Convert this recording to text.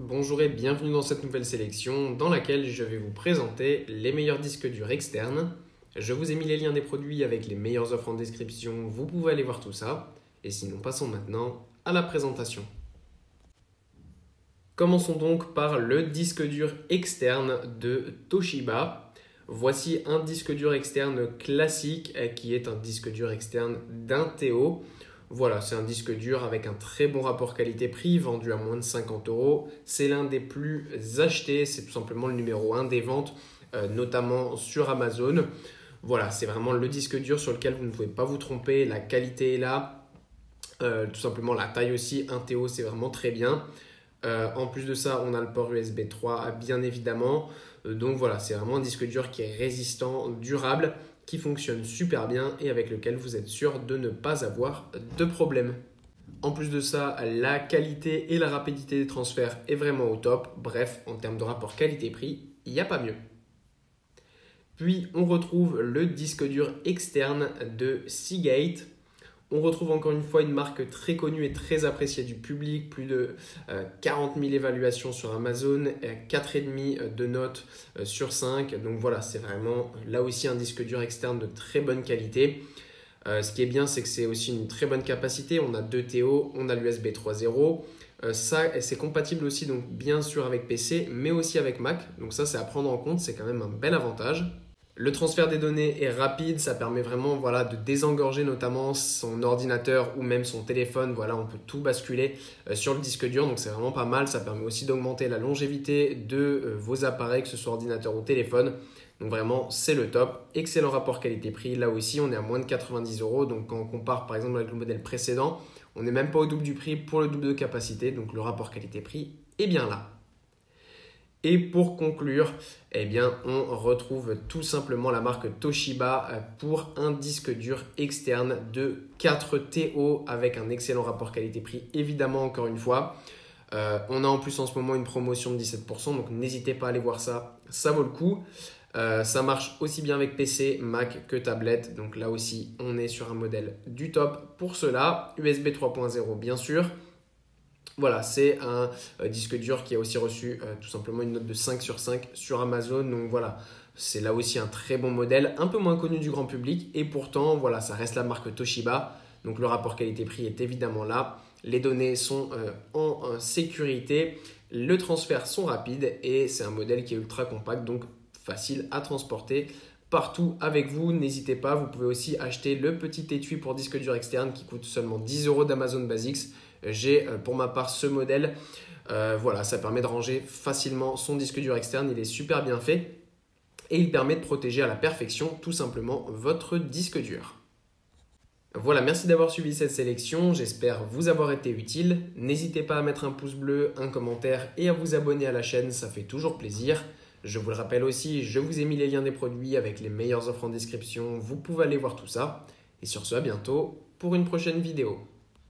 Bonjour et bienvenue dans cette nouvelle sélection dans laquelle je vais vous présenter les meilleurs disques durs externes. Je vous ai mis les liens des produits avec les meilleures offres en description, vous pouvez aller voir tout ça. Et sinon, passons maintenant à la présentation. Commençons donc par le disque dur externe de Toshiba. Voici un disque dur externe classique qui est un disque dur externe d'Inteo. Voilà, c'est un disque dur avec un très bon rapport qualité-prix, vendu à moins de 50 euros. C'est l'un des plus achetés, c'est tout simplement le numéro 1 des ventes, notamment sur Amazon. Voilà, c'est vraiment le disque dur sur lequel vous ne pouvez pas vous tromper. La qualité est là, tout simplement la taille aussi. Inteo, c'est vraiment très bien. En plus de ça, on a le port USB 3, bien évidemment. Donc voilà, c'est vraiment un disque dur qui est résistant, durable, qui fonctionne super bien et avec lequel vous êtes sûr de ne pas avoir de problème. En plus de ça, la qualité et la rapidité des transferts est vraiment au top. Bref, en termes de rapport qualité-prix, il n'y a pas mieux. Puis on retrouve le disque dur externe de Seagate. On retrouve encore une fois une marque très connue et très appréciée du public, plus de 40 000 évaluations sur Amazon, 4,5 de notes sur 5. Donc voilà, c'est vraiment là aussi un disque dur externe de très bonne qualité. Ce qui est bien, c'est que c'est aussi une très bonne capacité. On a 2 TO, on a l'USB 3.0. Ça, c'est compatible aussi donc bien sûr avec PC, mais aussi avec Mac. Donc ça, c'est à prendre en compte, c'est quand même un bel avantage. Le transfert des données est rapide, ça permet vraiment de désengorger notamment son ordinateur ou même son téléphone. Voilà, on peut tout basculer sur le disque dur, donc c'est vraiment pas mal. Ça permet aussi d'augmenter la longévité de vos appareils, que ce soit ordinateur ou téléphone. Donc vraiment, c'est le top. Excellent rapport qualité-prix. Là aussi, on est à moins de 90 euros. Donc quand on compare par exemple avec le modèle précédent, on n'est même pas au double du prix pour le double de capacité. Donc le rapport qualité-prix est bien là. Et pour conclure, on retrouve tout simplement la marque Toshiba pour un disque dur externe de 4 TO avec un excellent rapport qualité-prix, évidemment encore une fois. On a en plus en ce moment une promotion de 17%, donc n'hésitez pas à aller voir ça, ça vaut le coup. Ça marche aussi bien avec PC, Mac que tablette, donc là aussi on est sur un modèle du top pour cela. USB 3.0 bien sûr. Voilà, c'est un disque dur qui a aussi reçu tout simplement une note de 5 sur 5 sur Amazon. Donc voilà, c'est là aussi un très bon modèle, un peu moins connu du grand public. Et pourtant, voilà, ça reste la marque Toshiba. Donc le rapport qualité-prix est évidemment là. Les données sont en sécurité. Le transfert sont rapides et c'est un modèle qui est ultra compact, donc facile à transporter partout avec vous. N'hésitez pas, vous pouvez aussi acheter le petit étui pour disque dur externe qui coûte seulement 10 euros d'Amazon Basics. J'ai pour ma part ce modèle. Voilà, ça permet de ranger facilement son disque dur externe. Il est super bien fait et il permet de protéger à la perfection tout simplement votre disque dur. Voilà, merci d'avoir suivi cette sélection. J'espère vous avoir été utile. N'hésitez pas à mettre un pouce bleu, un commentaire et à vous abonner à la chaîne, ça fait toujours plaisir. Je vous le rappelle aussi, je vous ai mis les liens des produits avec les meilleures offres en description. Vous pouvez aller voir tout ça. Et sur ce, à bientôt pour une prochaine vidéo.